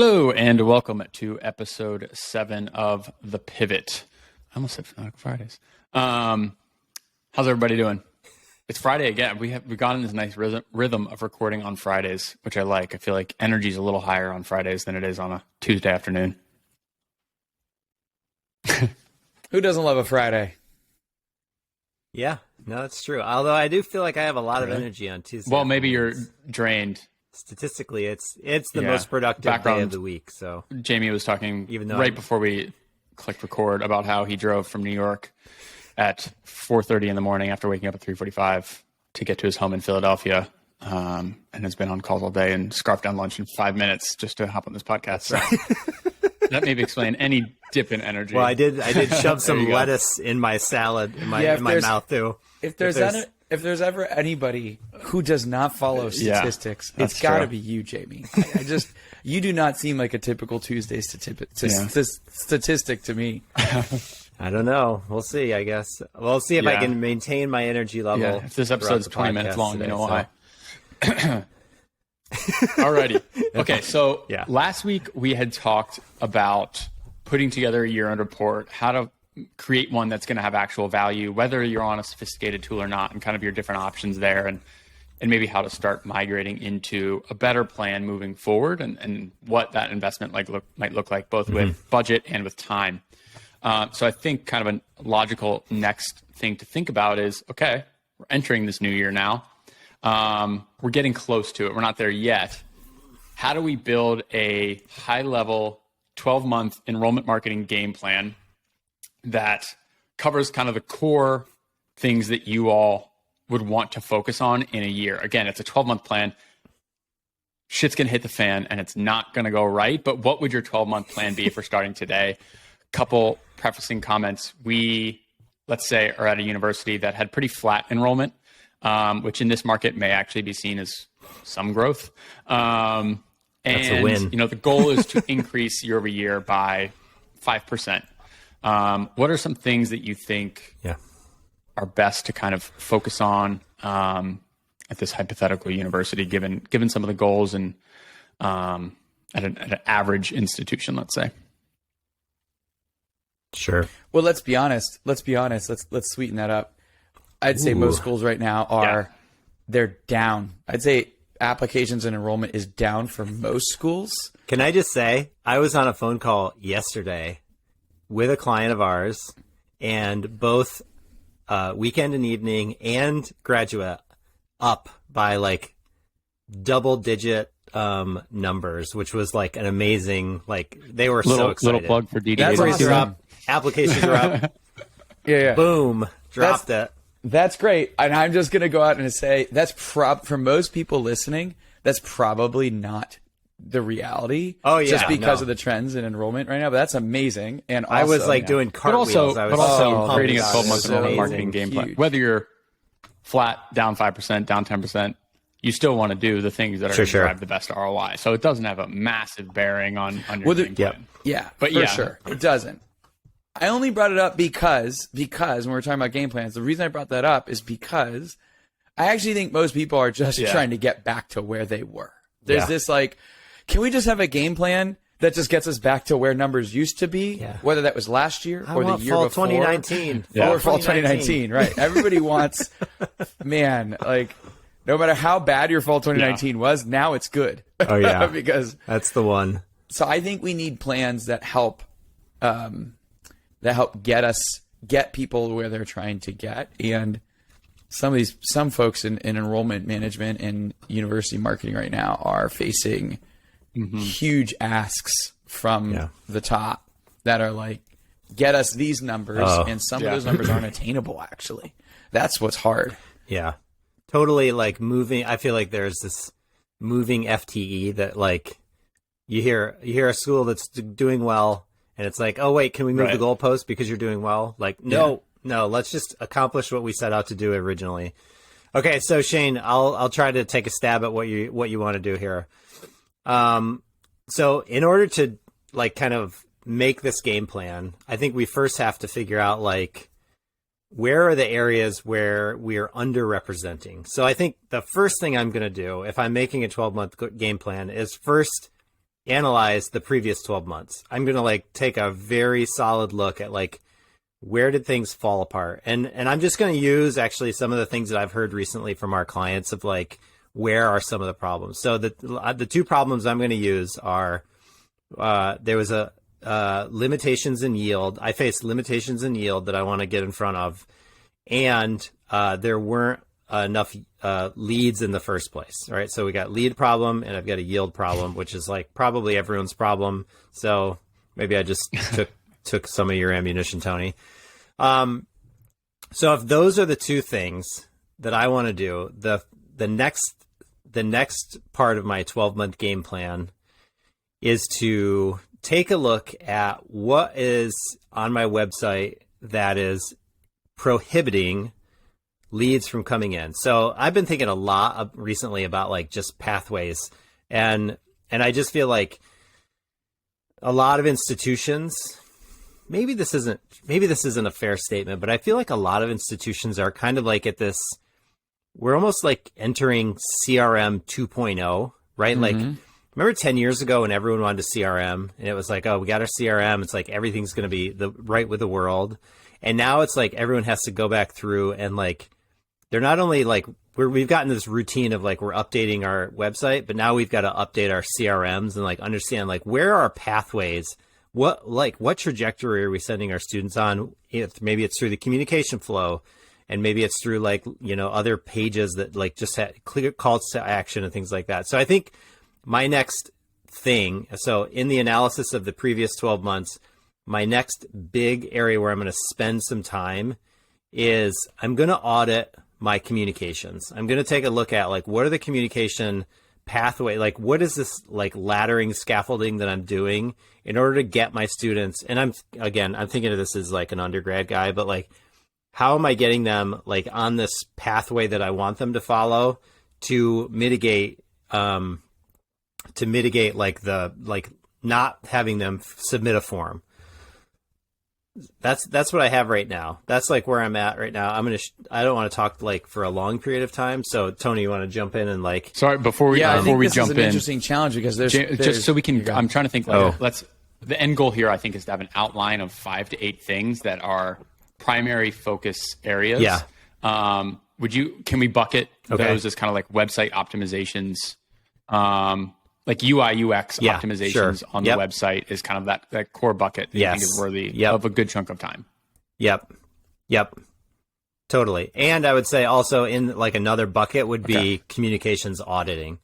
Hello and welcome to episode 7 of The Pivot. I almost said Fridays. How's everybody doing? It's Friday again. We've gotten this nice rhythm of recording on Fridays, which I like. I feel like energy's a little higher on Fridays than it is on a Tuesday afternoon. Who doesn't love a Friday? Yeah, no, that's true. Although I do feel like I have a lot of energy on Tuesday. Well, maybe you're drained. Statistically, it's the most productive day of the week. So Jamie was talking right before we clicked record about how he drove from New York at 4:30 in the morning after waking up at 3:45 to get to his home in Philadelphia, and has been on calls all day and scarfed down lunch in 5 minutes just to hop on this podcast. So that maybe explain any dip in energy. Well, I did shove some lettuce in my salad in my mouth too. If there's ever anybody who does not follow statistics, it's got to be you, Jamie. You do not seem like a typical Tuesday statistic to me. I don't know. We'll see, I guess. We'll see if I can maintain my energy level. Yeah, if this episode's 20 minutes long, today, you know why. Alrighty. Okay, so last week we had talked about putting together a year-end report, how to create one that's going to have actual value, whether you're on a sophisticated tool or not, and kind of your different options there, and maybe how to start migrating into a better plan moving forward, and what that investment might look like, both with budget and with time. So I think kind of a logical next thing to think about is, okay, we're entering this new year now. We're getting close to it. We're not there yet. How do we build a high-level 12-month enrollment marketing game plan that covers kind of the core things that you all would want to focus on in a year? Again, it's a 12-month plan. Shit's going to hit the fan and it's not going to go right. But what would your 12-month plan be if we're starting today? Couple prefacing comments. We, let's say, are at a university that had pretty flat enrollment, which in this market may actually be seen as some growth. That's a win. The goal is to increase year over year by 5%. What are some things that you think are best to kind of focus on at this hypothetical university, given some of the goals and at an average institution, let's say? Sure. Well, let's be honest. Let's sweeten that up. I'd say most schools right now they're down. I'd say applications and enrollment is down for most schools. Can I just say, I was on a phone call yesterday with a client of ours, and both weekend and evening and graduate up by like double-digit numbers, which was like an amazing, they were so excited. Little plug for DD. That's awesome. Applications are up. Yeah. Boom. Dropped it. That's great. And I'm just going to go out and say that's for most people listening, that's probably not the reality. Oh, yeah. Just because of the trends in enrollment right now. But that's amazing. And also, I was doing cartwheels. But also creating a 12-month enrollment marketing game plan. Whether you're flat, down 5%, down 10%, you still want to do the things that are going to drive the best ROI. So it doesn't have a massive bearing on your game plan. Yeah, but for sure. It doesn't. I only brought it up because when we're talking about game plans, the reason I brought that up is because I actually think most people are just trying to get back to where they were. There's this can we just have a game plan that just gets us back to where numbers used to be, whether that was last year or the year before? 2019. Or fall 2019, right. Everybody wants, no matter how bad your fall 2019 was, now it's good. Oh, yeah. Because that's the one. So I think we need plans that help get people where they're trying to get. And some folks in enrollment management and university marketing right now are facing huge asks from the top that are like, get us these numbers. And some of those numbers aren't attainable, actually. That's what's hard. Yeah. Totally moving. I feel like there's this moving FTE that you hear a school that's doing well, and it's like, oh wait, can we move the goalpost because you're doing well? No, let's just accomplish what we set out to do originally. Okay, so Shane, I'll try to take a stab at what you want to do here. So in order to kind of make this game plan, I think we first have to figure out where are the areas where we are underrepresenting. So I think the first thing I'm going to do if I'm making a 12-month game plan is first analyze the previous 12 months. I'm going to like take a very solid look at like, where did things fall apart? And I'm just going to use actually some of the things that I've heard recently from our clients of like, where are some of the problems? So the two problems I'm going to use are, there was a limitations in yield. I faced limitations in yield that I want to get in front of. And there weren't enough leads in the first place, right? So we got lead problem and I've got a yield problem, which is like probably everyone's problem. So maybe I just took some of your ammunition, Tony. So if those are the two things that I want to do, the next part of my 12-month game plan is to take a look at what is on my website that is prohibiting leads from coming in. So I've been thinking a lot recently about like just pathways, and I just feel like a lot of institutions, maybe this isn't a fair statement, but I feel like a lot of institutions are kind of like at this, we're almost like entering CRM 2.0, right? Mm-hmm. Like, remember 10 years ago when everyone wanted a CRM and it was like, oh, we got our CRM. It's like everything's going to be right with the world. And now it's like everyone has to go back through and like, they're not only like, we've gotten this routine of like, we're updating our website, but now we've got to update our CRMs and like understand like where are our pathways? What trajectory are we sending our students on? Maybe it's through the communication flow, and maybe it's through like, you know, other pages that like just had clear calls to action and things like that. So I think my next thing, so in the analysis of the previous 12 months, my next big area where I'm going to spend some time is I'm going to audit my communications. I'm going to take a look at like, what are the communication pathway? Like, what is this like laddering scaffolding that I'm doing in order to get my students? And I'm thinking of this as like an undergrad guy, but like, how am I getting them like on this pathway that I want them to follow to mitigate like not having them submit a form? That's what I have right now. That's like where I'm at right now. I don't want to talk like for a long period of time. So Tony, you want to jump in and like, sorry, before we jump in, this is an interesting challenge because there's just so we can, I'm trying to think like, the end goal here, I think, is to have an outline of 5 to 8 things that are primary focus areas. Yeah. Can we bucket those as kind of like website optimizations, like UI UX optimizations on the website is kind of that core bucket that I think is worthy of a good chunk of time. Yep. Totally. And I would say also in like another bucket would be communications auditing,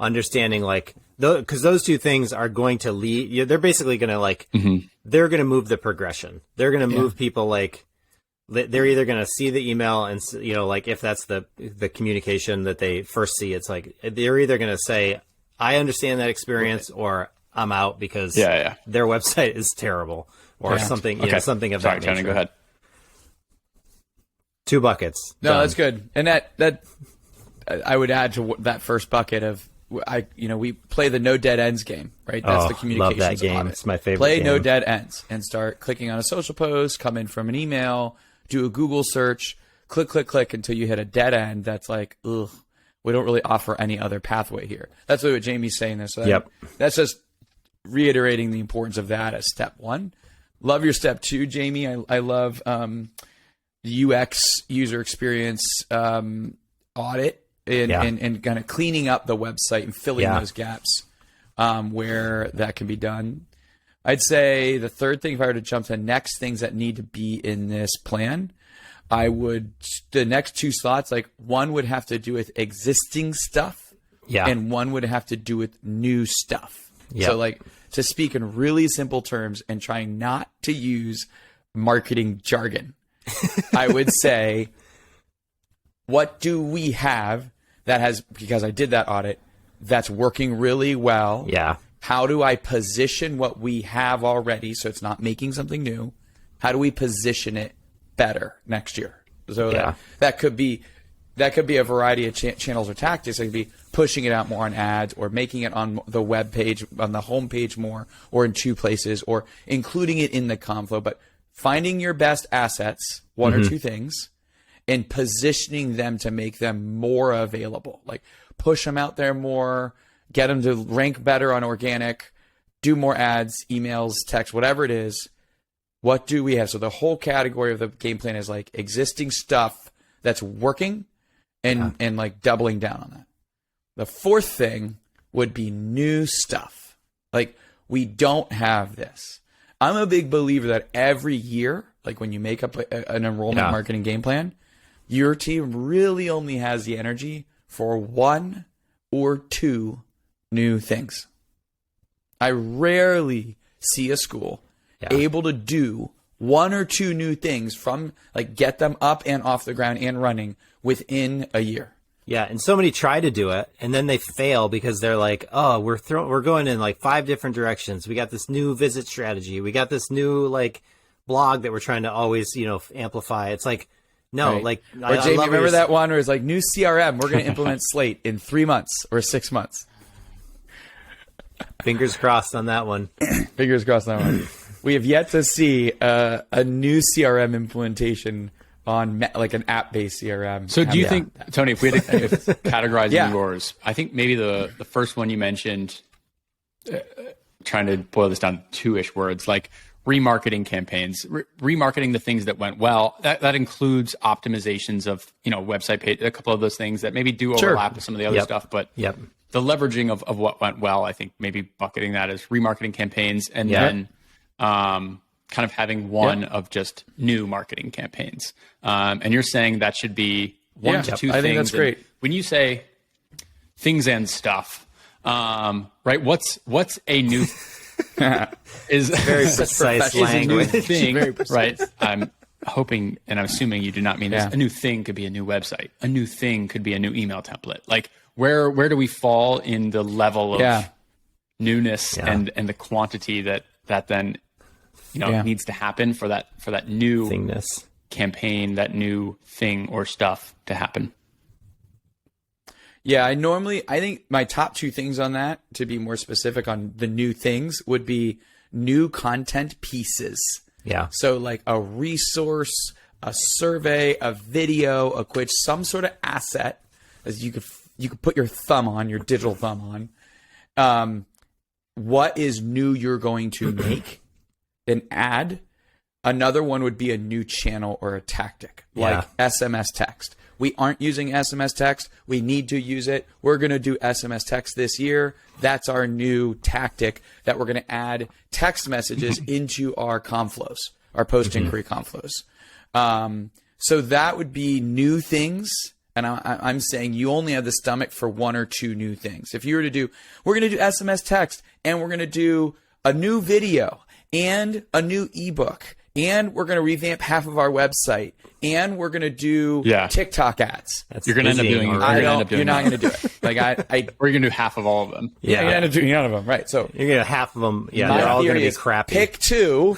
understanding like, because those two things are going to lead, they're basically going to like, they're going to move the progression. They're going to move people like, they're either going to see the email and, you know, like if that's the communication that they first see, it's like, they're either going to say, I understand that experience, or I'm out because their website is terrible, or something, something of that nature. Tony, go ahead. 2 buckets. No, that's good. And that I would add to that first bucket of, we play the no dead ends game, right? That's the communications. Love that game. It's my favorite. Play game. No dead ends and start clicking on a social post, come in from an email, do a Google search, click until you hit a dead end. That's like, ugh. We don't really offer any other pathway here. That's what Jamie's saying there. So that's just reiterating the importance of that as step 1. Love your step 2, Jamie. I love the UX user experience audit and kind of cleaning up the website and filling those gaps where that can be done. I'd say the third thing, if I were to jump to the next things that need to be in this plan, the next 2 slots, like one would have to do with existing stuff and one would have to do with new stuff. So like to speak in really simple terms and trying not to use marketing jargon, I would say, what do we have that has, because I did that audit, that's working really well? Yeah. How do I position what we have already so it's not making something new? How do we position it better next year? So that could be a variety of channels or tactics. It could be pushing it out more on ads, or making it on the web page, on the home page more, or in 2 places, or including it in the Conflow. But finding your best assets, 1 or 2 things, and positioning them to make them more available. Like push them out there more, get them to rank better on organic, do more ads, emails, text, whatever it is. What do we have? So the whole category of the game plan is like existing stuff that's working and like doubling down on that. The fourth thing would be new stuff. Like, we don't have this. I'm a big believer that every year, like when you make up an enrollment marketing game plan, your team really only has the energy for 1 or 2 new things. I rarely see a school able to do 1 or 2 new things from like get them up and off the ground and running within a year. Yeah, and so many try to do it, and then they fail because they're like, "Oh, we're going in like 5 different directions. We got this new visit strategy. We got this new like blog that we're trying to always, amplify." It's like, no, like, or Jamie, remember that one where it's like new CRM? We're going to implement Slate in 3 months or 6 months. Fingers crossed on that one. Fingers crossed on that one. We have yet to see a new CRM implementation on like an app-based CRM. So do you think, Tony, if we had to categorize yours, I think maybe the first one you mentioned, trying to boil this down to 2-ish words, like remarketing campaigns, remarketing the things that went well. That includes optimizations of, website page, a couple of those things that maybe do overlap with some of the other stuff, but the leveraging of what went well, I think maybe bucketing that as remarketing campaigns, and then kind of having one of just new marketing campaigns. And you're saying that should be 1 to 2 things. I think that's great. And when you say things and stuff, right? What's a new is very precise language. Thing, very precise. Right? I'm hoping and I'm assuming you do not mean this. A new thing could be a new website. A new thing could be a new email template. Like where do we fall in the level of newness and the quantity that then needs to happen for that new thingness campaign, that new thing or stuff to happen? Yeah, I think my top 2 things on that, to be more specific on the new things, would be new content pieces. Yeah. So like a resource, a survey, a video, a quiz, some sort of asset as you could put your thumb on, your digital thumb on. What is new you're going to make? An ad. Another one would be a new channel or a tactic, like SMS text. We aren't using SMS text. We need to use it. We're going to do SMS text this year. That's our new tactic that we're going to add text messages into our conflows, our post-inquiry conflows. So that would be new things. And I'm saying you only have the stomach for 1 or 2 new things. If you were to do, we're going to do SMS text, and we're going to do a new video and a new ebook, and we're going to revamp half of our website, and we're going to do TikTok ads. You're going to end up doing. You're not going to do it. Like or you're going to do half of all of them. Yeah, you're going to do none of them. Right. So you're going to half of them. Yeah, they're all going to be crappy. Pick 2.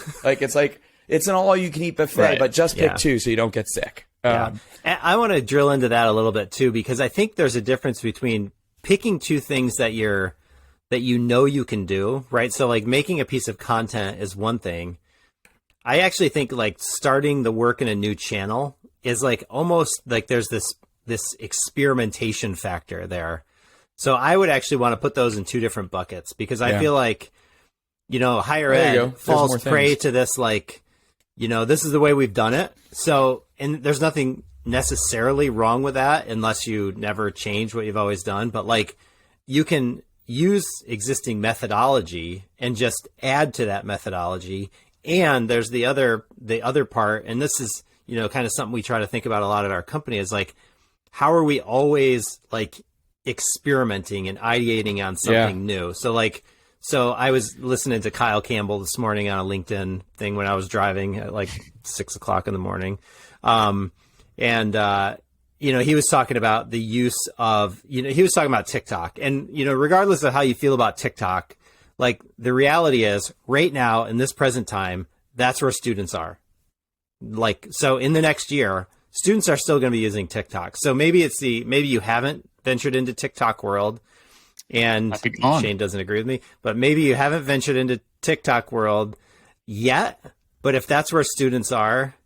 It's an all-you-can-eat buffet, but just pick 2 so you don't get sick. And I want to drill into that a little bit too, because I think there's a difference between picking 2 things that you can do, right? So like making a piece of content is one thing. I actually think like starting the work in a new channel is like almost like there's this experimentation factor there. So I would actually want to put those in 2 different buckets, because I feel like, higher ed falls prey to this, like, this is the way we've done it. So, and there's nothing necessarily wrong with that unless you never change what you've always done. But like, you can use existing methodology and just add to that methodology. And there's the other part, and this is, kind of something we try to think about a lot at our company, is like, how are we always like experimenting and ideating on something new? So I was listening to Kyle Campbell this morning on a LinkedIn thing when I was driving at like 6 o'clock in the morning. He was talking about the use of, he was talking about TikTok, and, regardless of how you feel about TikTok, like the reality is right now in this present time, that's where students are. Like, so in the next year, students are still going to be using TikTok. So maybe you haven't ventured into TikTok world, and Shane doesn't agree with me, but maybe you haven't ventured into TikTok world yet. But if that's where students are,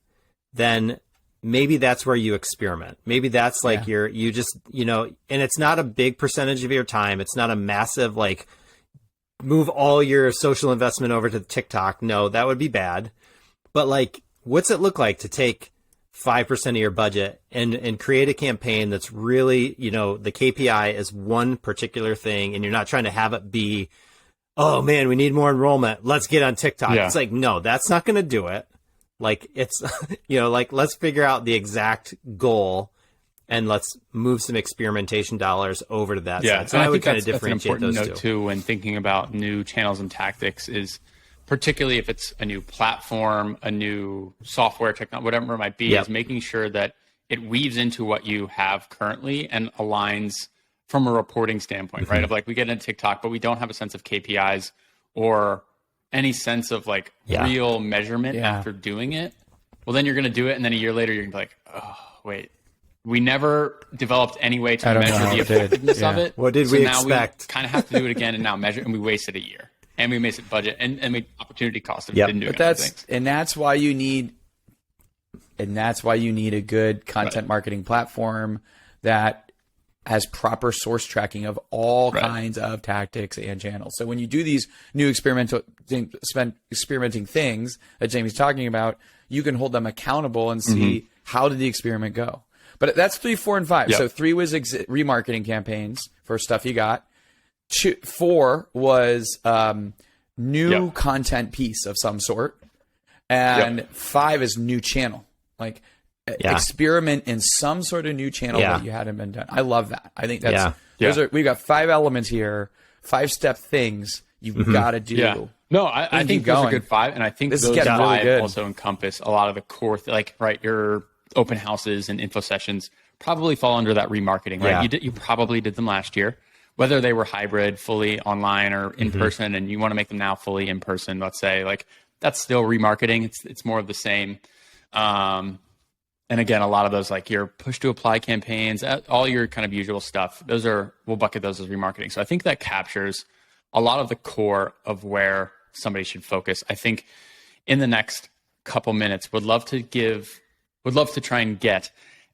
then maybe that's where you experiment. Maybe that's like you just, and it's not a big percentage of your time. It's not a massive, like, move all your social investment over to TikTok. No, that would be bad. But like, what's it look like to take 5% of your budget and create a campaign that's really, the KPI is one particular thing, and you're not trying to have it be, oh man, we need more enrollment, let's get on TikTok. It's like, no, that's not going to do it. Like, it's, like, let's figure out the exact goal and let's move some experimentation dollars over to that side. So I would kind of differentiate those two. Note too, when thinking about new channels and tactics, is particularly if it's a new platform, a new software technology, whatever it might be, is making sure that it weaves into what you have currently and aligns from a reporting standpoint, right? Of like, we get into TikTok, but we don't have a sense of KPIs or any sense of like real measurement after doing it. Well, then you're going to do it. And then a year later, you're going to be like, oh, wait, we never developed any way to measure the effectiveness of it. What did we expect? Now we kind of have to do it again and now measure, and we wasted a year. And we wasted budget and we opportunity cost of didn't do anything. And that's why you need a good content marketing platform that has proper source tracking of all kinds of tactics and channels. So when you do these new experimenting things that Jamie's talking about, you can hold them accountable and see how did the experiment go. But that's 3, 4, and 5. So 3 was remarketing campaigns for stuff you got. 4 was new content piece of some sort, and 5 is new channel, like experiment in some sort of new channel that you hadn't been done. I love that. I think that's we've got 5 elements here, 5-step things you've got to do. Yeah. No, I think those are good 5, and I think those 5 also encompass a lot of the core, your open houses and info sessions probably fall under that remarketing, right? You probably did them last year, whether they were hybrid, fully online, or in person, and you want to make them now fully in person, let's say, like, that's still remarketing. It's more of the same. And again, a lot of those, like your push to apply campaigns, all your kind of usual stuff, we'll bucket those as remarketing. So I think that captures a lot of the core of where somebody should focus. I think in the next couple minutes, would love to try and get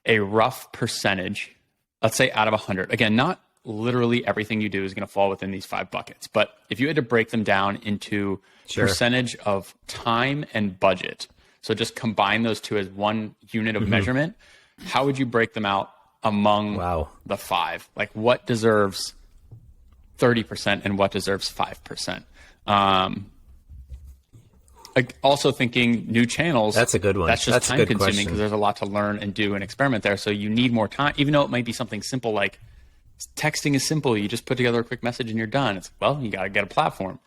a rough percentage, let's say out of 100. Again, not literally everything you do is going to fall within these 5 buckets, but if you had to break them down into percentage of time and budget, so just combine those two as one unit of measurement, how would you break them out among the 5? Like, what deserves 30% and what deserves 5%? Like, also thinking new channels. That's a good one. That's just time consuming because there's a lot to learn and do and experiment there. So you need more time, even though it might be something simple like texting is simple. You just put together a quick message and you're done. You got to get a platform.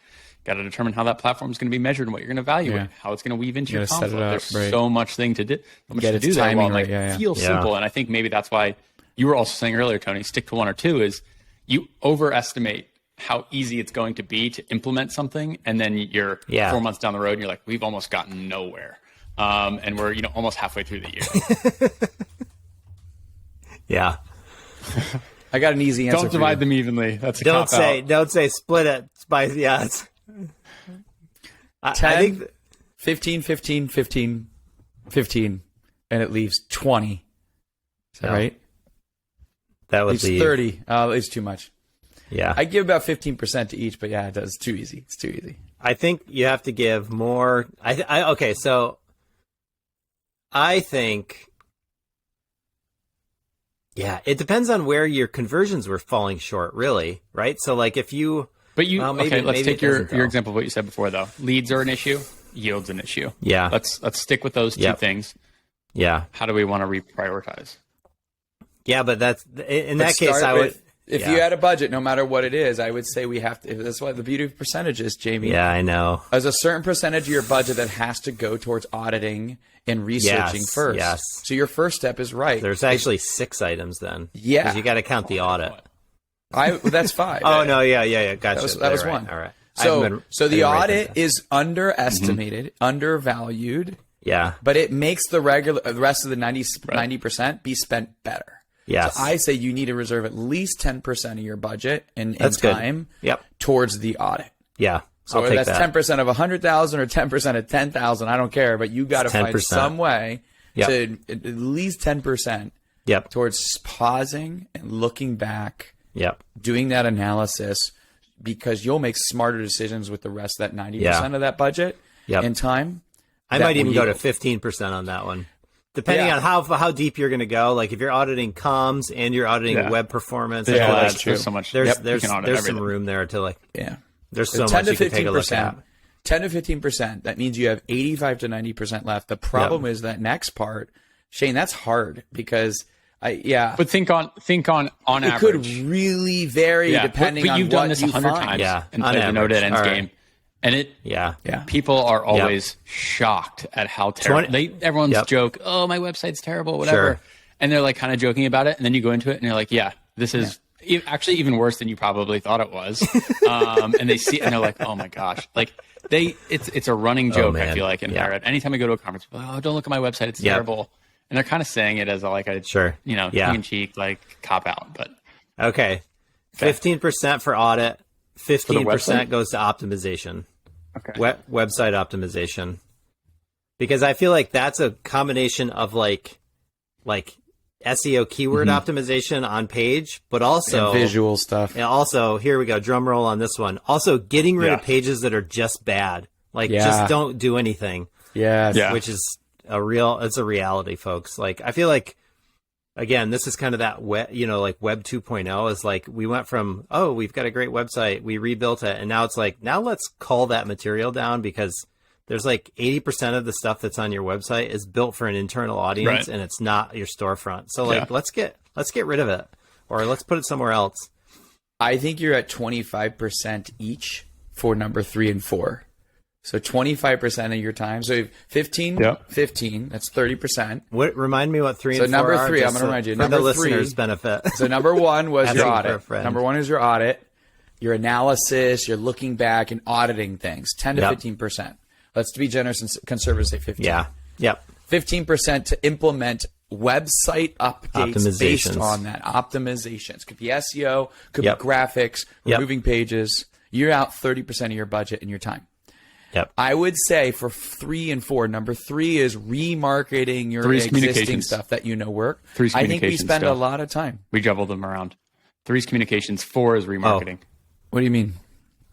Got to determine how that platform is going to be measured and what you're going to evaluate, how it's going to weave into your conflict. There's so much thing to do. So much to do there. Timing, feel simple. And I think maybe that's why you were also saying earlier, Tony, stick to 1 or 2 is you overestimate how easy it's going to be to implement something. And then you're 4 months down the road and you're like, we've almost gotten nowhere. And we're, almost halfway through the year. I got an easy answer. Don't divide them evenly. That's a don't say split it by 10, I think 15, 15, 15, 15, and it leaves 20. Is that right? That would be 30. It's too much. Yeah. I give about 15% to each, but it's too easy. It's too easy. I think you have to give more. So I think, it depends on where your conversions were falling short, really, right? So like if you, let's take your example of what you said before, though. Leads are an issue. Yield's an issue. Yeah. Let's stick with those 2 things. Yeah. How do we want to reprioritize? Yeah, but that's in that case, I would. If you had a budget, no matter what it is, I would say we have to. That's why the beauty of percentages, Jamie. Yeah, I know. There's a certain percentage of your budget that has to go towards auditing and researching first. Yes. So your first step is right. There's actually 6 items then. Yeah. Because you got to count the audit. That's 5. Oh, no, yeah. Gotcha. That was 1. All right. So the audit is underestimated, undervalued. Yeah. But it makes the rest of the 90% be spent better. Yes. So I say you need to reserve at least 10% of your budget and time towards the audit. Yeah. So that's 10% of 100,000 or 10% of 10,000, I don't care, but you got to find some way to at least 10% towards pausing and looking back, doing that analysis, because you'll make smarter decisions with the rest of that 90% of that budget and time. I might even go to 15% on that one. Depending on how deep you're going to go, like if you're auditing comms and you're auditing web performance, that's true. There's so much. There's some room there to like. There's so 10 much to you can take a look at. 10 to 15%. That means you have 85 to 90% left. The problem is that next part, Shane. That's hard because But think on average. It could really vary depending on what you find. But you've done this 100 times and played the no dead ends game. And people are always shocked at how terrible. Everyone's joke, oh, my website's terrible, whatever. And they're like kind of joking about it. And then you go into it and you're like, this is actually even worse than you probably thought it was. And they see it and they're like, oh my gosh. Like it's a running joke, I feel like, in Pirate. Anytime I go to a conference, oh, don't look at my website, it's terrible. And they're kind of saying it as tongue in cheek, like cop out. But okay. 15% for audit. 15% goes to optimization. Okay. Website optimization. Because I feel like that's a combination of like SEO keyword optimization on page, but also and visual stuff. And also, here we go, drum roll on this one. Also getting rid of pages that are just bad. Like just don't do anything. Which is it's a reality, folks. Like I feel like, again, this is kind of that web 2.0 is like we went from, we've got a great website, we rebuilt it, and now it's like, now let's cull that material down because there's like 80% of the stuff that's on your website is built for an internal audience and it's not your storefront. So like let's get rid of it or let's put it somewhere else. I think you're at 25% each for number 3 and 4. So 25% of your time. So 15, 15, that's 30%. Remind me what 3 and 4 are. So number 3, I'm going to remind you. For number the 3, listeners' benefit. So number 1 was your audit. Number 1 is your audit, your analysis, you're looking back and auditing things. 10 to 15%. Let's be generous and conservative, say 15. 15% to implement website updates based on that. Optimizations. Could be SEO, could be graphics, removing pages. You're out 30% of your budget and your time. I would say for 3 and 4, number 3 is remarketing your existing stuff that work. 3's I think we spend a lot of time. We juggle them around. 3's communications, 4 is remarketing. What do you mean?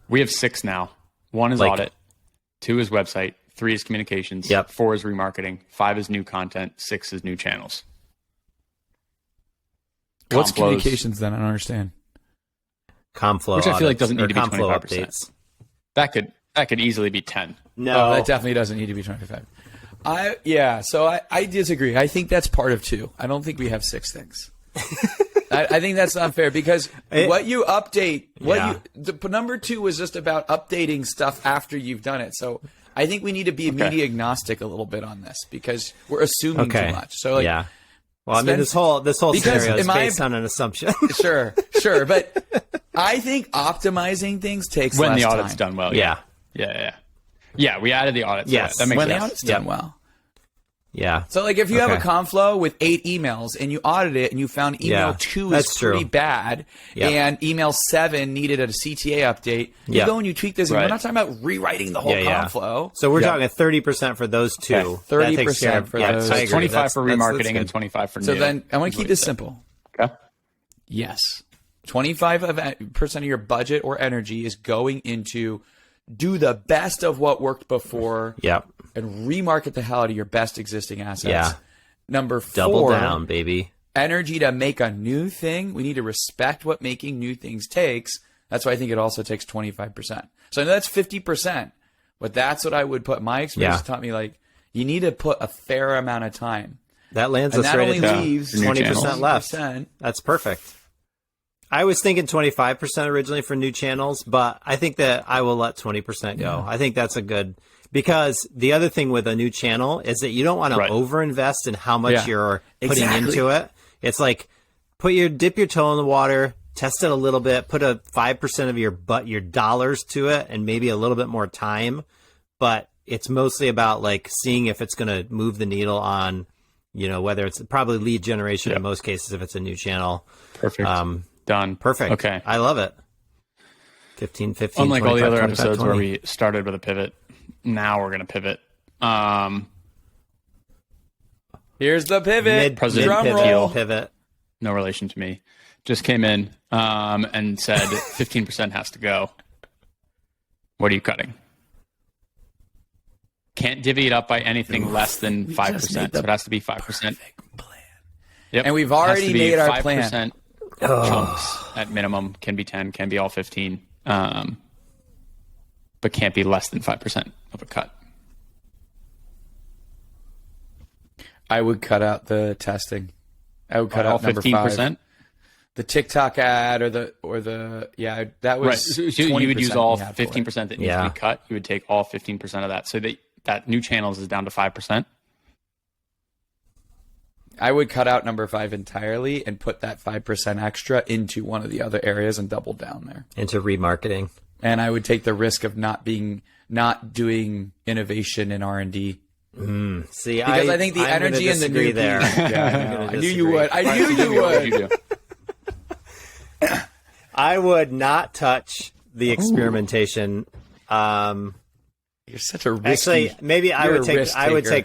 We have 6 now. 1 is audit, 2 is website, 3 is communications, 4 is remarketing, 5 is new content, 6 is new channels. What's communications then? I don't understand. Compflow, which I feel like doesn't need to be 25%. Updates. That could easily be 10. No, that definitely doesn't need to be 25. So I disagree. I think that's part of 2. I don't think we have 6 things. I think that's not fair because what you update, number 2 was just about updating stuff after you've done it. So I think we need to be media agnostic a little bit on this because we're assuming too much. So well, I mean, this whole scenario is based on an assumption. Sure, but I think optimizing things takes when less the audit's time. done well. Yeah, we added the audit. Yes, that makes when sense. the audit's done well. Yeah. So like if you have a Conflow with 8 emails and you audit it and you found email 2 is pretty bad and email 7 needed a CTA update, you go and you tweak this. And we're not talking about rewriting the whole Conflow. So we're talking 30% for those 2. 30% for those. So 25 for remarketing and 25 for new. So then I want to keep this simple. Okay. Yes. 25% of your budget or energy is going into do the best of what worked before. And remarket the hell out of your best existing assets. Number 4, double down, baby. Energy to make a new thing. We need to respect what making new things takes. That's why I think it also takes 25%. So I know that's 50%, but that's what I would put. My experience taught me like you need to put a fair amount of time. That lands us right at leaves 20% left. That's perfect. I was thinking 25% originally for new channels, but I think that I will let 20% go. I think that's a good. Because the other thing with a new channel is that you don't want to overinvest in how much you're putting into it. It's like dip your toe in the water, test it a little bit, put a 5% of your dollars to it, and maybe a little bit more time. But it's mostly about like seeing if it's going to move the needle on, whether it's probably lead generation in most cases if it's a new channel. Perfect. Done. Perfect. Okay. I love it. 15, Unlike all the other episodes where we started with a pivot. Now we're going to pivot. Here's the pivot. President pivot. No relation to me. Just came in and said 15% has to go. What are you cutting? Can't divvy it up by anything less than 5%. So it has to be 5%. Yep. And we've already made our plan. Chunks at minimum, can be 10, can be all 15, but can't be less than 5% of a cut. I would cut out the testing. I would cut all out number 15%. 5. The TikTok ad or the that was right. So you would use all 15% that needs to be cut. You would take all 15% of that. So that new channels is down to 5%. I would cut out number 5 entirely and put that 5% extra into one of the other areas and double down there. Into remarketing. And I would take the risk of not doing innovation in R&D. See, because I think the energy in the new there. I knew you would. I knew you would. I would not touch the experimentation. You're such a risky. Actually, maybe I would take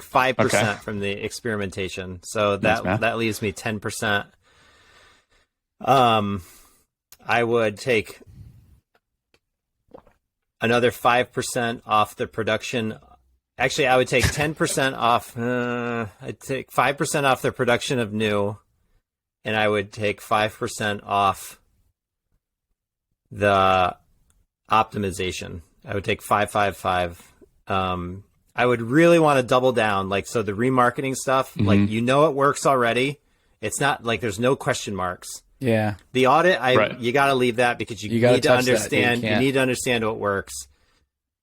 5% from the experimentation. So that leaves me 10%. I would take another 5% off the production. Actually, I would take 10% off. I'd take 5% off the production of new, and I would take 5% off the optimization. I would take 5. I would really want to double down, so the remarketing stuff, it works already. It's not like there's no question marks. Yeah. The audit, you got to leave that because you need to understand. You need to understand what works,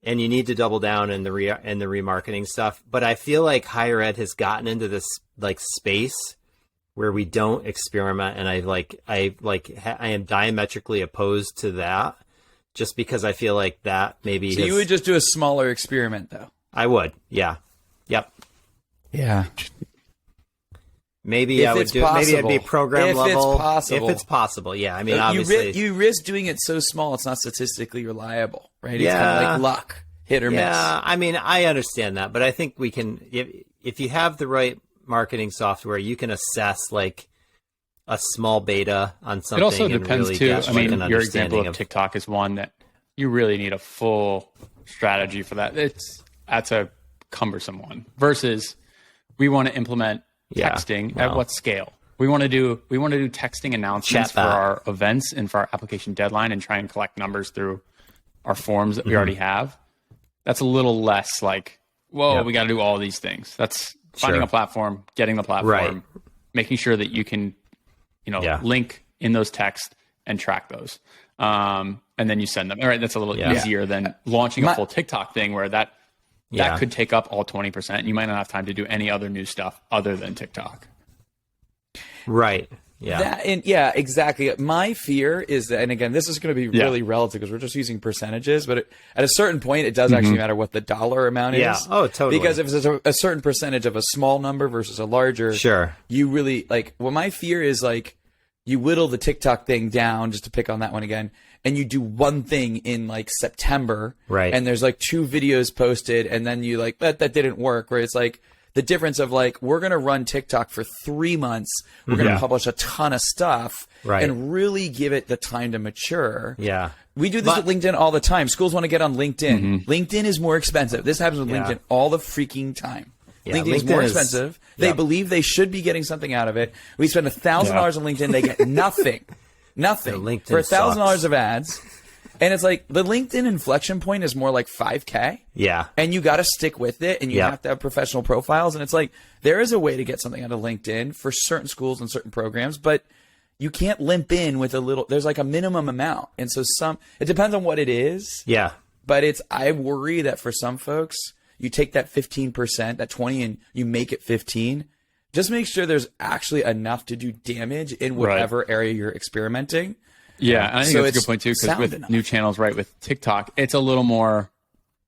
and you need to double down in the remarketing stuff. But I feel like higher ed has gotten into this space where we don't experiment, and I am diametrically opposed to that. Just because I feel like that maybe. So you would just do a smaller experiment, though. I would, yeah, yep, yeah. Maybe if I would do. Possible. Maybe it'd be program level. If it's possible, yeah. I mean, obviously, you risk doing it so small; it's not statistically reliable, right? It's kind of like luck, hit or miss. Yeah, I mean, I understand that, but I think we can. If you have the right marketing software, you can assess a small beta on something. It also depends really too. get, I mean, your example of TikTok is one that you really need a full strategy for that. That's a cumbersome one. Versus, we want to implement texting at what scale? We want to do texting announcements for our events and for our application deadline, and try and collect numbers through our forms that we already have. That's a little less we got to do all these things. That's finding a platform, getting the platform, making sure that you can link in those texts and track those. And then you send them. All right, that's a little easier than launching a full TikTok thing where that could take up all 20%. And you might not have time to do any other new stuff other than TikTok. Right. Yeah. Exactly. My fear is that, and again, this is going to be really relative because we're just using percentages, but at a certain point, it does actually matter what the dollar amount is. Yeah. Oh, totally. Because if it's a certain percentage of a small number versus a larger, you really my fear is you whittle the TikTok thing down, just to pick on that one again, and you do one thing in September, right? And there's 2 videos posted, and then you that didn't work, right? It's the difference of we're going to run TikTok for 3 months. We're going to publish a ton of stuff and really give it the time to mature. Yeah. We do this with LinkedIn all the time. Schools want to get on LinkedIn. LinkedIn is more expensive. This happens with LinkedIn all the freaking time. Yeah, LinkedIn is more expensive. They believe they should be getting something out of it. We spend $1,000 on LinkedIn. They get nothing. Nothing. For $1,000 of ads. And it's the LinkedIn inflection point is more like $5,000. Yeah. And you got to stick with it, and you have to have professional profiles. And it's there is a way to get something out of LinkedIn for certain schools and certain programs, but you can't limp in with there's a minimum amount. And so it depends on what it is. Yeah. But I worry that for some folks, you take that 15%, that 20, and you make it 15. Just make sure there's actually enough to do damage in whatever area you're experimenting. Yeah, and I think that's a good point too, because with new channels, with TikTok, it's a little more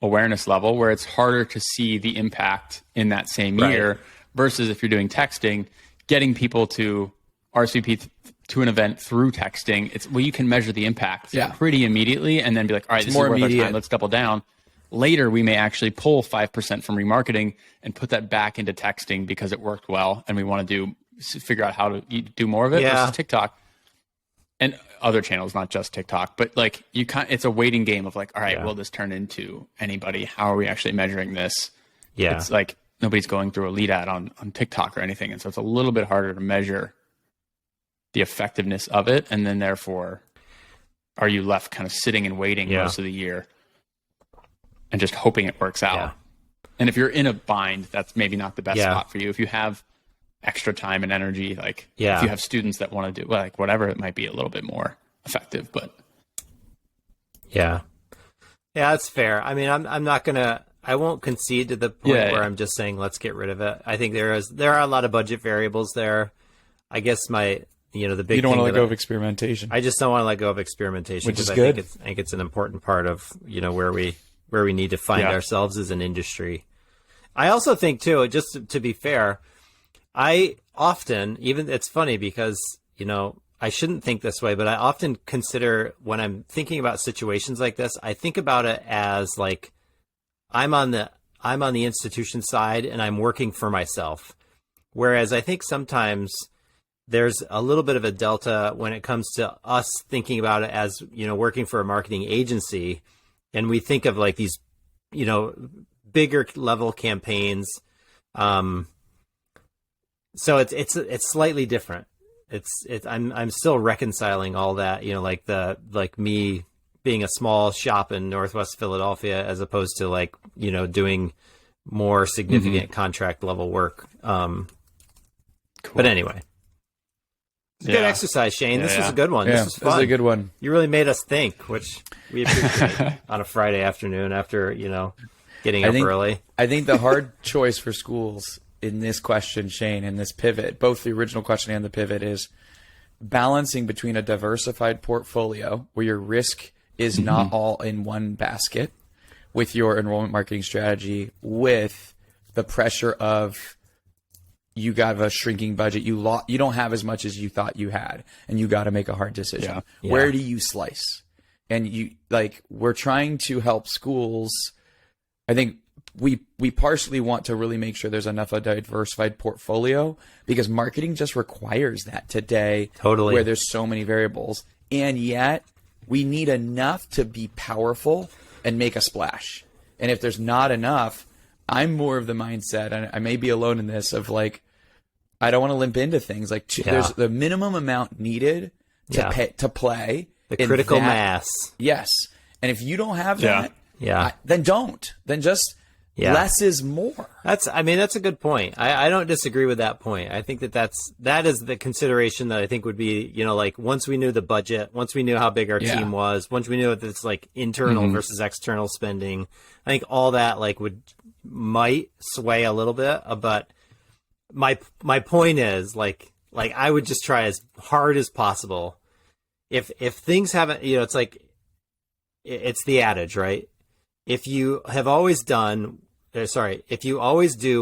awareness level where it's harder to see the impact in that same year versus if you're doing texting, getting people to RSVP to an event through texting. You can measure the impact pretty immediately and then be all right, this is worth our time, let's double down. later we may actually pull 5% from remarketing and put that back into texting because it worked well, and we want to figure out how to do more of it versus TikTok and other channels, not just TikTok. But like it's a waiting game of like, all right, will this turn into anybody? How are we actually measuring this? Yeah, it's like nobody's going through a lead ad on TikTok or anything, and so it's a little bit harder to measure the effectiveness of it, and then therefore, are you left kind of sitting and waiting most of the year and just hoping it works out? Yeah. And if you're in a bind, that's maybe not the best spot for you. If you have extra time and energy, like if you have students that want to do like whatever, it might be a little bit more effective. But yeah, that's fair. I mean, I'm not gonna. I won't concede to the point where I'm just saying let's get rid of it. I think there are a lot of budget variables there. I guess the big you don't thing want to let go of experimentation. I just don't want to let go of experimentation, which is good. I think it's an important part of where we need to find ourselves as an industry. I also think too, just to be fair, I often it's funny because I shouldn't think this way, but I often consider when I'm thinking about situations like this, I think about it as like I'm on the institution side and I'm working for myself. Whereas I think sometimes there's a little bit of a delta when it comes to us thinking about it as, working for a marketing agency. And we think of like these, bigger level campaigns. So it's slightly different. I'm still reconciling all that, like me being a small shop in Northwest Philadelphia as opposed to like, doing more significant contract level work. Cool. But anyway, it's a good exercise, Shane. This was a good one. This was fun. This is a good one. You really made us think, which we appreciate on a Friday afternoon after, getting up early. I think the hard choice for schools in this question, Shane, and this pivot, both the original question and the pivot, is balancing between a diversified portfolio where your risk is not all in one basket with your enrollment marketing strategy, with the pressure of you got a shrinking budget, you don't have as much as you thought you had, and you got to make a hard decision. Yeah. Where do you slice? And we're trying to help schools. I think we partially want to really make sure there's enough of a diversified portfolio because marketing just requires that today. Totally. Where there's so many variables, and yet we need enough to be powerful and make a splash. And if there's not enough, I'm more of the mindset, and I may be alone in this, of like, I don't want to limp into things. Like there's the minimum amount needed to play. The critical mass. Yes. And if you don't have that, then don't. Then just less is more. That's a good point. I don't disagree with that point. I think that is the consideration that I think would be, like once we knew the budget, once we knew how big our team was, once we knew that it's like internal versus external spending, I think all that might sway a little bit, but my point is like I would just try as hard as possible. If things haven't, it's like, it's the adage, right? If you always do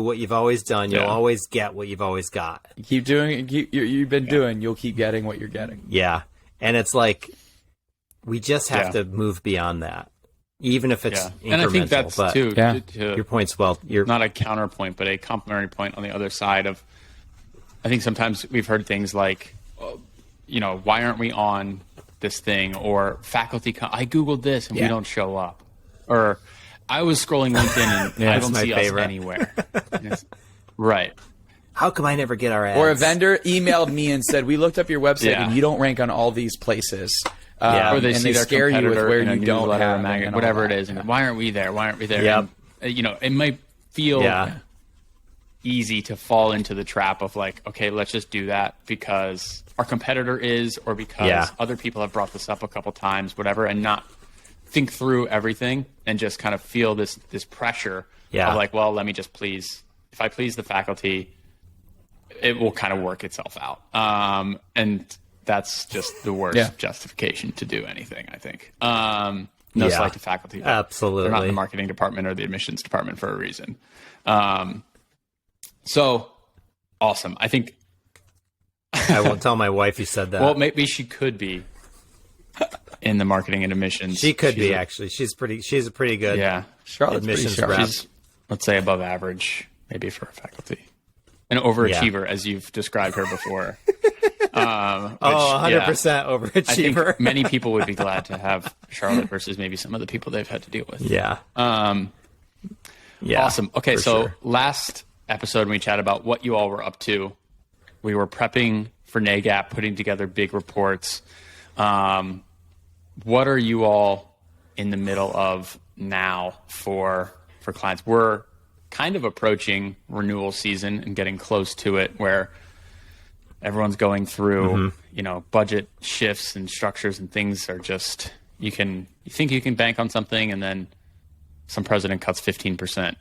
what you've always done, you'll always get what you've always got. Keep doing it. You've been doing, you'll keep getting what you're getting. Yeah. And it's like, we just have to move beyond that. Even if it's incremental. And I think that's to your point's you're not a counterpoint, but a complementary point on the other side of, I think sometimes we've heard things like, why aren't we on this thing? Or faculty, I Googled this and we don't show up. Or I was scrolling LinkedIn and I don't see us anywhere. Right. How come I never get our ads? Or a vendor emailed me and said, we looked up your website and you don't rank on all these places. Or they see their scare you with where you don't have magazine, whatever it is. And why aren't we there? Why aren't we there? Yep. And, it might feel easy to fall into the trap of like, okay, let's just do that because our competitor is, or because other people have brought this up a couple times, whatever, and not think through everything and just kind of feel this pressure of like, well, let me just if I please the faculty, it will kind of work itself out. And that's just the worst justification to do anything, I think. No slight to faculty. Absolutely. They're not in the marketing department or the admissions department for a reason. So awesome. I think I won't tell my wife you said that. Well, maybe she could be. in the marketing and admissions. She could be actually. She's a pretty good. Yeah, Charlotte's admissions pretty sharp. rep. she's, let's say, above average, maybe for a faculty. An overachiever, as you've described her before. 100% I overachiever. think many people would be glad to have Charlotte versus maybe some of the people they've had to deal with. Yeah. Awesome. Okay, so sure. last episode when we chatted about what you all were up to, we were prepping for NAGAP, putting together big reports. What are you all in the middle of now for clients? We're kind of approaching renewal season and getting close to it, where everyone's going through, budget shifts and structures, and things are just, you think you can bank on something, and then some president cuts 15%.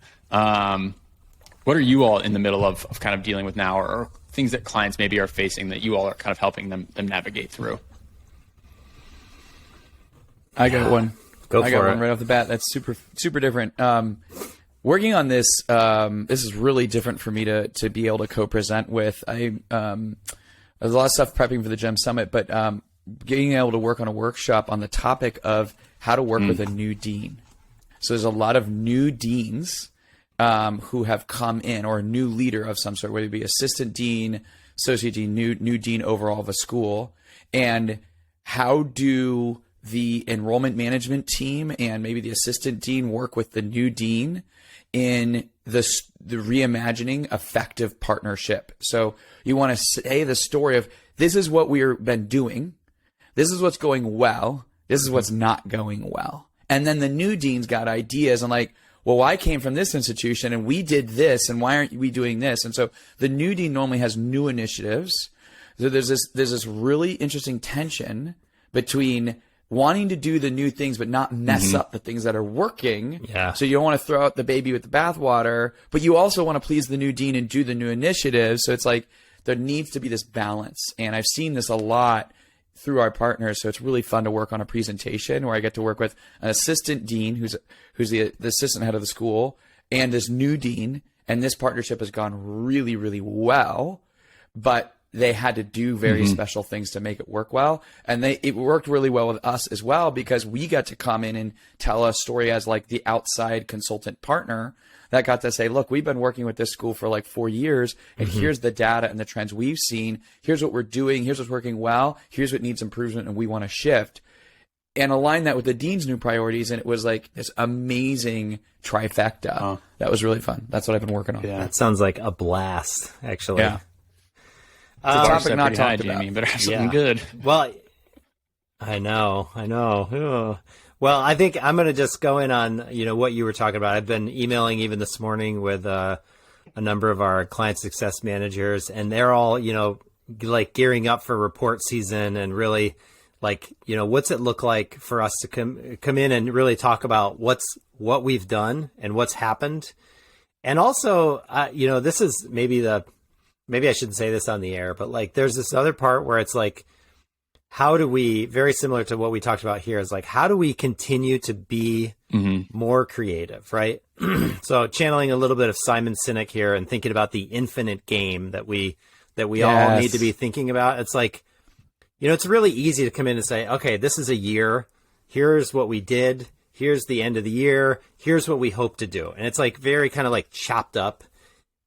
What are you all in the middle of kind of dealing with now, or things that clients maybe are facing that you all are kind of helping them navigate through? I got one. I got one right off the bat. That's super different. Working on this, this is really different for me to be able to co-present with. There's a lot of stuff prepping for the GEM Summit, but being able to work on a workshop on the topic of how to work with a new dean. So there's a lot of new deans who have come in, or a new leader of some sort, whether it be assistant dean, associate dean, new dean overall of a school. And how do the enrollment management team and maybe the assistant dean work with the new dean in the reimagining effective partnership? So you want to say the story of, this is what we've been doing, this is what's going well, this is what's not going well. And then the new dean's got ideas and like, well, I came from this institution and we did this, and why aren't we doing this? And so the new dean normally has new initiatives. So there's this really interesting tension between wanting to do the new things but not mess up the things that are working. Yeah. So you don't want to throw out the baby with the bathwater, but you also want to please the new dean and do the new initiatives. So it's like there needs to be this balance. And I've seen this a lot through our partners. So it's really fun to work on a presentation where I get to work with an assistant dean who's the assistant head of the school, and this new dean. And this partnership has gone really, really well, but they had to do very special things to make it work well. And it worked really well with us as well, because we got to come in and tell a story as like the outside consultant partner that got to say, look, we've been working with this school for like 4 years, and here's the data and the trends we've seen. Here's what we're doing. Here's what's working well. Here's what needs improvement, and we want to shift. And align that with the dean's new priorities. And it was like this amazing trifecta. That was really fun. That's what I've been working on. Yeah. That sounds like a blast, actually. Yeah. It's a topic not talked about. Jamie, better have something good. Well, I know. Ugh. Well, I think I'm going to just go in on, what you were talking about. I've been emailing even this morning with a number of our client success managers, and they're all, like gearing up for report season, and really like, what's it look like for us to come in and really talk about what we've done and what's happened. And also, this is maybe I shouldn't say this on the air, but like there's this other part where it's like, how do we, very similar to what we talked about here, is like, how do we continue to be more creative, right? So channeling a little bit of Simon Sinek here and thinking about the infinite game that we all need to be thinking about. It's like, it's really easy to come in and say, okay, this is a year. Here's what we did. Here's the end of the year. Here's what we hope to do. And it's like very kind of like chopped up,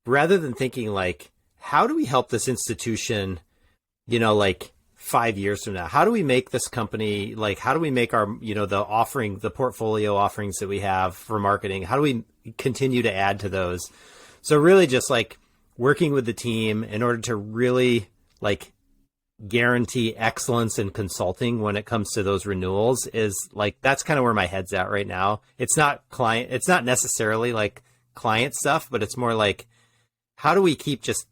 rather than thinking like, how do we help this institution, like 5 years from now? How do we make this company, like, how do we make our, the portfolio offerings that we have for marketing? How do we continue to add to those? So really just like working with the team in order to really like guarantee excellence in consulting when it comes to those renewals is like, that's kind of where my head's at right now. It's not necessarily like client stuff, but it's more like, how do we just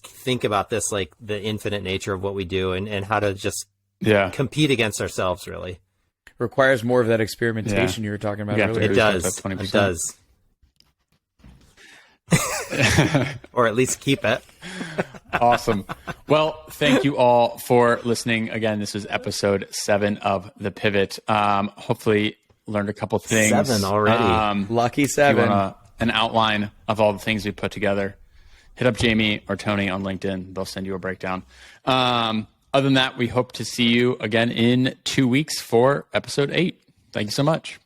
think about this, like the infinite nature of what we do, and how to just compete against ourselves, really. Requires more of that experimentation you were talking about earlier. It does. Or at least keep it. Awesome. Well, thank you all for listening. Again, this is episode 7 of The Pivot. Hopefully learned a couple things. 7 already. Lucky 7. If you want an outline of all the things we put together, hit up Jamie or Tony on LinkedIn. They'll send you a breakdown. Other than that, we hope to see you again in 2 weeks for episode 8. Thank you so much.